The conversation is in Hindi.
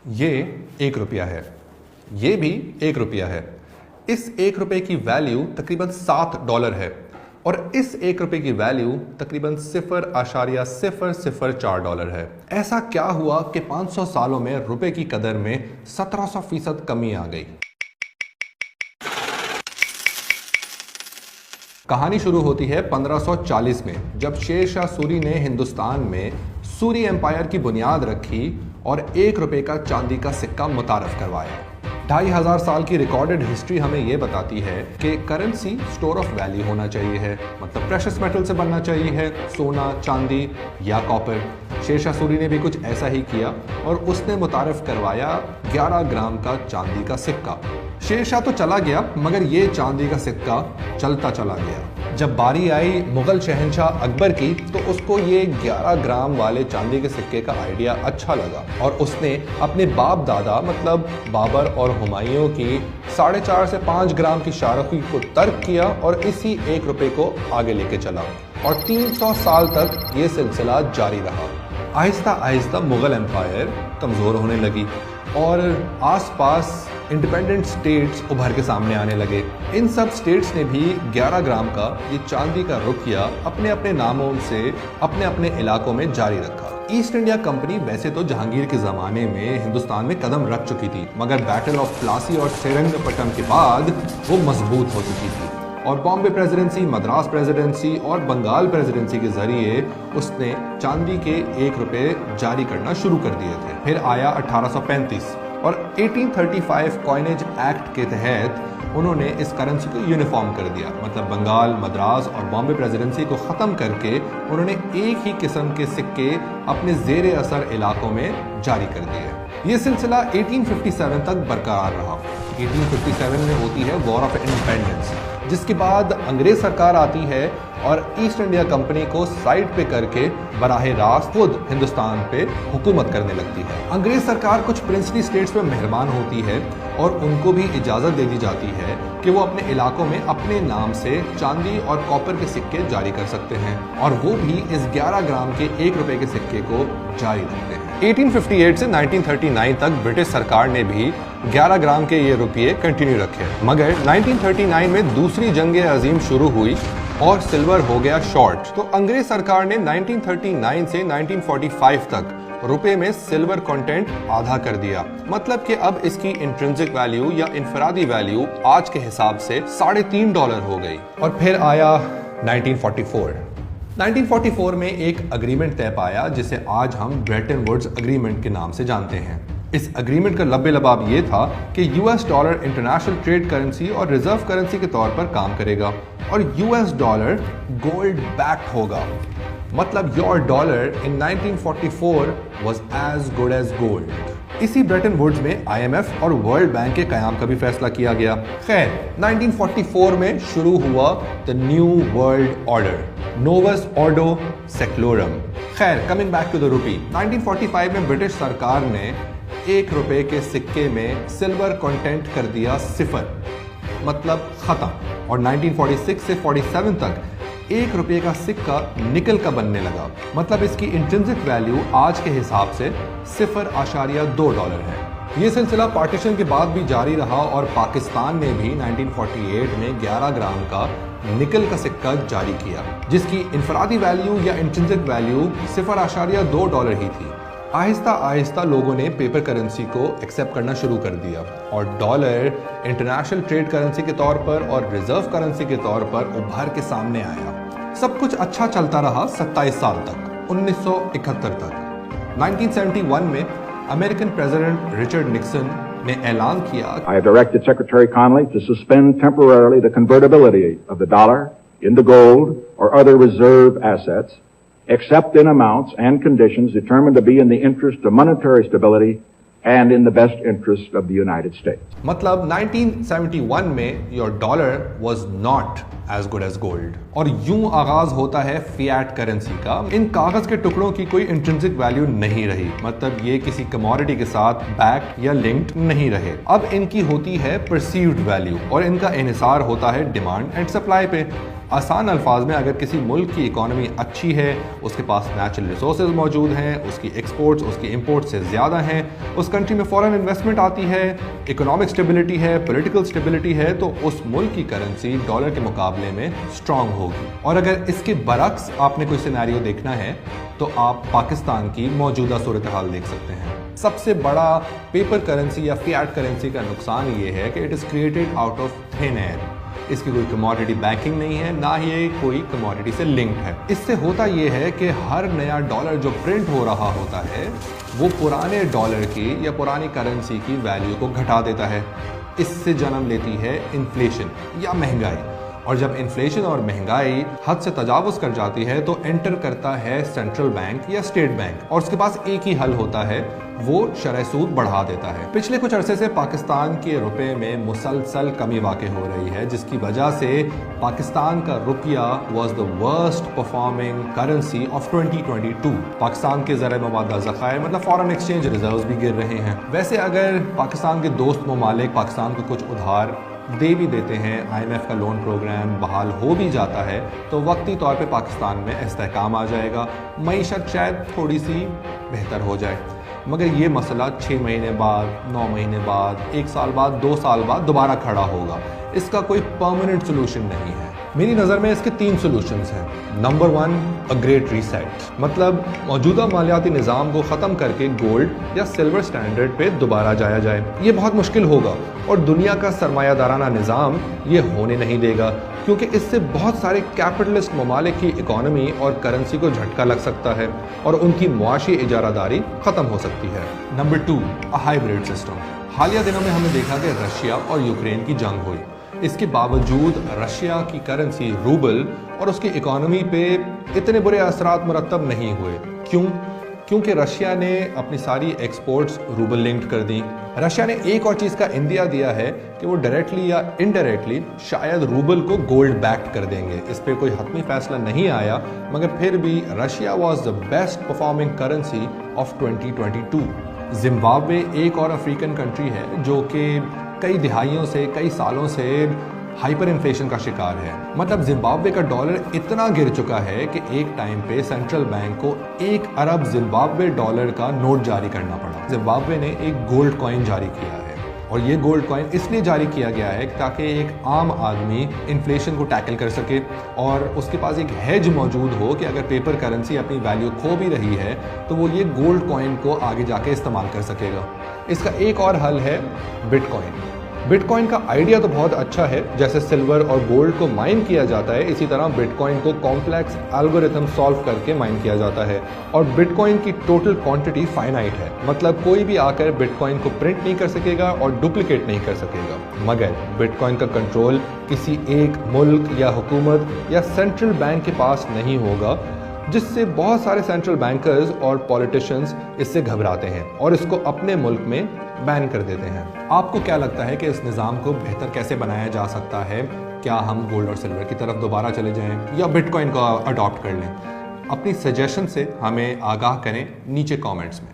ये 1 रुपया है, ये भी 1 रुपया है। इस 1 रुपए की वैल्यू तकरीबन $7 है और इस 1 रुपए की वैल्यू तकरीबन $0.004 है। ऐसा क्या हुआ कि 500 सालों में रुपए की कदर में 1700% कमी आ गई। कहानी शुरू होती है 1540 में, जब शेर शाह सूरी ने हिंदुस्तान में सूरी एम्पायर की बुनियाद रखी और 1 रुपए का चांदी का सिक्का मुतारफ करवाया। 2500 साल की रिकॉर्डेड हिस्ट्री हमें यह बताती है कि करेंसी स्टोर ऑफ वैल्यू होना चाहिए है, मतलब प्रेशियस मेटल से बनना चाहिए है, सोना, चांदी या कॉपर। शेर शाह सूरी ने भी कुछ ऐसा ही किया और उसने मुतारफ करवाया 11 ग्राम का चांदी का सिक्का। शेर शाह तो चला गया, मगर ये चांदी का सिक्का चलता चला गया। जब बारी आई मुगल शहंशाह अकबर की, तो उसको ये 11 ग्राम वाले चांदी के सिक्के का आइडिया अच्छा लगा और उसने अपने बाप दादा मतलब बाबर और हुमायूं की 4.5 से 5 ग्राम की शारकी को तर्क किया और इसी 1 रुपए को आगे लेके चला और 300 साल तक ये सिलसिला जारी रहा। आहिस्ता आहिस्ता मुगल एम्पायर कमज़ोर होने लगी और आसपास इंडिपेंडेंट स्टेट्स उभर के सामने आने लगे। इन सब स्टेट्स ने भी 11 ग्राम का ये चांदी का रुपया अपने अपने नामों से अपने अपने इलाकों में जारी रखा। ईस्ट इंडिया कंपनी वैसे तो जहांगीर के ज़माने में हिंदुस्तान में कदम रख चुकी थी, मगर बैटल ऑफ प्लासी और सेरिंगपट्टम के बाद वो मजबूत हो चुकी थी और बॉम्बे प्रेसिडेंसी, मद्रास प्रेसिडेंसी और बंगाल प्रेसिडेंसी के जरिए उसने चांदी के 1 रुपए जारी करना शुरू कर दिए थे। फिर आया 1835 और 1835 कॉइनेज एक्ट के तहत उन्होंने इस करेंसी को यूनिफॉर्म कर दिया, मतलब बंगाल, मद्रास और बॉम्बे प्रेसिडेंसी को ख़त्म करके उन्होंने एक ही किस्म के सिक्के अपने ज़ेरे असर इलाकों में जारी कर दिए। ये सिलसिला 1857 तक बरकरार रहा। 1857 में होती है वॉर ऑफ इंडिपेंडेंस, जिसके बाद अंग्रेज सरकार आती है और ईस्ट इंडिया कंपनी को साइड पे करके बराह रास्त खुद हिंदुस्तान पे हुकूमत करने लगती है। अंग्रेज सरकार कुछ प्रिंसली स्टेट्स पे मेहरबान होती है और उनको भी इजाज़त दे दी जाती है कि वो अपने इलाकों में अपने नाम से चांदी और कॉपर के सिक्के जारी कर सकते हैं और वो भी इस 11 ग्राम के 1 रुपए के सिक्के को जारी रखते हैं। 1858 से 1939 तक ब्रिटिश सरकार ने भी 11 ग्राम के ये रुपये कंटिन्यू रखे, मगर 1939 में दूसरी जंग अजीम शुरू हुई और सिल्वर हो गया शॉर्ट, तो अंग्रेज सरकार ने 1939 से 1945 तक रुपए में सिल्वर कंटेंट आधा कर दिया, मतलब कि अब इसकी इंट्रिंसिक वैल्यू या इनफरादी वैल्यू आज के हिसाब से $3.5 हो गई। और फिर आया 1944। 1944 में एक अग्रीमेंट तय पाया जिसे आज हम ब्रेटन वुड्स अग्रीमेंट के नाम से जानते हैं। इस अग्रीमेंट का लब्बे लबाब ये था कि US dollar international trade currency और रिजर्व करेंसी के तौर पर काम करेगा और यूएस डॉलर गोल्ड बैक्ड होगा, मतलब your dollar in 1944 was as good as gold. इसी ब्रेटन वुड्स में आईएमएफ और वर्ल्ड बैंक के कयाम का भी फैसला किया गया। खैर 1944 में शुरू हुआ द न्यू वर्ल्ड ऑर्डर, नोवस ऑर्डो सेक्लोरम। खैर coming back to the rupee, 1945 में ब्रिटिश सरकार ने 1 रुपए के सिक्के में सिल्वर कंटेंट कर दिया 0, मतलब खत्म, और 1946 से 47 तक 1 रुपए का सिक्का निकल का बनने लगा, मतलब इसकी इंट्रिंसिक वैल्यू आज के हिसाब से $0.2 है। ये सिलसिला पार्टीशन के बाद भी जारी रहा और पाकिस्तान ने भी 1948 में 11 ग्राम का निकल का सिक्का जारी किया, जिसकी इनफरादी वैल्यू या इंट्रिंसिक वैल्यू $0.2 ही थी। आहिस्ता आहिस्ता लोगों ने पेपर करेंसी को एक्सेप्ट करना शुरू कर दिया और डॉलर इंटरनेशनल ट्रेड करेंसी के तौर पर और रिजर्व करेंसी के तौर पर उभर के सामने आया। सब कुछ अच्छा चलता रहा 27 साल तक, 1971 तक। 1971 में अमेरिकन प्रेसिडेंट रिचर्ड निक्सन ने ऐलान किया, I have directed Secretary Connally to suspend temporarily the convertibility of the dollar into gold or other reserve assets, except in amounts and conditions determined to be in the interest of monetary stability and in the best interest of the United States. मतलब 1971 में your dollar was not as good as gold। और यूं आगाज होता है फिएट करेंसी का। इन कागज के टुकड़ों की कोई इंट्रिंसिक वैल्यू नहीं रही, मतलब ये किसी कमोडिटी के साथ बैक्ड या लिंक्ड नहीं रहे। अब इनकी होती है परसीव्ड वैल्यू और इनका इन्हिसार होता है डिमांड एंड सप्लाई पे। आसान अल्फाज में अगर किसी मुल्क की इकोनॉमी अच्छी है, उसके पास नेचुरल रिसोर्सेज मौजूद हैं, उसकी एक्सपोर्ट्स उसकी इंपोर्ट से ज़्यादा हैं, उस कंट्री में फॉरेन इन्वेस्टमेंट आती है, इकोनॉमिक स्टेबिलिटी है, पॉलिटिकल स्टेबिलिटी है, तो उस मुल्क की करेंसी डॉलर के मुकाबले में स्ट्रांग होगी। और अगर इसके बरक्स आपने कोई सिनेरियो देखना है तो आप पाकिस्तान की मौजूदा सूरत हाल देख सकते हैं। सबसे बड़ा पेपर करेंसी या फियाट करेंसी का नुकसान ये है कि it is created out of thin air. इसकी कोई कमोडिटी बैकिंग नहीं है, ना ही ये कोई कमोडिटी से लिंक्ड है। इससे होता ये है कि हर नया डॉलर जो प्रिंट हो रहा होता है वो पुराने डॉलर की या पुरानी करेंसी की वैल्यू को घटा देता है। इससे जन्म लेती है इन्फ्लेशन या महंगाई, और जब इन्फ्लेशन और महंगाई हद से तजावुज कर जाती है तो एंटर करता है सेंट्रल बैंक या स्टेट बैंक, और उसके पास एक ही हल होता है, वो शरह सूद बढ़ा देता है। पिछले कुछ अरसे से पाकिस्तान के रुपए में मुसलसल कमी वाक़ हो रही है, जिसकी वजह से पाकिस्तान का रुपया was the worst performing currency of 2022। Pakistan के ज़र मुबादला ज़खायर मतलब फॉरेन एक्सचेंज रिजर्व्स भी गिर रहे हैं। वैसे अगर पाकिस्तान के दोस्त ममालिक पाकिस्तान को कुछ उधार दे भी देते हैं, IMF का लोन प्रोग्राम बहाल हो भी जाता है, तो वक्ती तौर पे पाकिस्तान में इस्तेहकाम आ जाएगा, मईशत शायद थोड़ी सी बेहतर हो जाए। मगर ये मसला 6 महीने बाद, 9 महीने बाद, 1 साल बाद, 2 साल बाद दोबारा खड़ा होगा। इसका कोई परमानेंट सोल्यूशन नहीं है। मेरी नज़र में इसके 3 सोल्यूशंस हैं। नंबर 1, अ ग्रेट रीसेट, मतलब मौजूदा मालियाती निज़ाम को ख़त्म करके गोल्ड या सिल्वर स्टैंडर्ड पे दोबारा जाया जाए। ये बहुत मुश्किल होगा और दुनिया का सरमायादाराना निज़ाम ये होने नहीं देगा, क्योंकि इससे बहुत सारे कैपिटलिस्ट ममालिक की इकॉनमी और करेंसी को झटका लग सकता है और उनकी मुआशी इजारादारी ख़त्म हो सकती है। Number 2, a hybrid system. हालिया दिनों में हमने देखा कि रशिया और यूक्रेन की जंग हुई, इसके बावजूद रशिया की करेंसी रूबल और उसकी इकॉनमी पे इतने बुरे असरात मुरतब नहीं हुए। क्यों? क्योंकि रशिया ने अपनी सारी एक्सपोर्ट्स रूबल लिंक्ड कर दी। रशिया ने एक और चीज़ का इंदिया दिया है कि वो डायरेक्टली या इनडायरेक्टली शायद रूबल को गोल्ड बैक्ड कर देंगे। इस पर कोई हतमी फैसला नहीं आया, मगर फिर भी Russia was the best performing currency of 2022। Zimbabwe एक और अफ्रीकन कंट्री है जो कि कई दिहाइयों से, कई सालों से हाइपर इन्फ्लेशन का शिकार है। मतलब जिम्बाब्वे का डॉलर इतना गिर चुका है कि एक टाइम पे सेंट्रल बैंक को 1 अरब जिम्बाब्वे डॉलर का नोट जारी करना पड़ा। जिम्बाब्वे ने एक गोल्ड कॉइन जारी किया है, और ये गोल्ड कॉइन इसलिए जारी किया गया है ताकि एक आम आदमी इन्फ्लेशन को टैकल कर सके और उसके पास एक हेज मौजूद हो कि अगर पेपर करेंसी अपनी वैल्यू खो भी रही है तो वो ये गोल्ड कॉइन को आगे जाके इस्तेमाल कर सकेगा। इसका एक और हल है बिटकॉइन। बिटकॉइन का आइडिया तो बहुत अच्छा है, जैसे सिल्वर और गोल्ड को माइन किया जाता है, इसी तरह बिटकॉइन को कॉम्प्लेक्स एल्गोरिथम सॉल्व करके माइन किया जाता है। और बिटकॉइन की टोटल क्वांटिटी फाइनाइट है, मतलब कोई भी आकर बिटकॉइन को प्रिंट नहीं कर सकेगा और डुप्लीकेट नहीं कर सकेगा। मगर बिटकॉइन का कंट्रोल किसी एक मुल्क या हुकूमत या सेंट्रल बैंक के पास नहीं होगा, जिससे बहुत सारे सेंट्रल बैंकर्स और पॉलिटिशियंस इससे घबराते हैं और इसको अपने मुल्क में बैन कर देते हैं। आपको क्या लगता है कि इस निज़ाम को बेहतर कैसे बनाया जा सकता है? क्या हम गोल्ड और सिल्वर की तरफ दोबारा चले जाएं या बिटकॉइन को अडॉप्ट कर लें? अपनी सजेशन से हमें आगाह करें नीचे कमेंट्स में।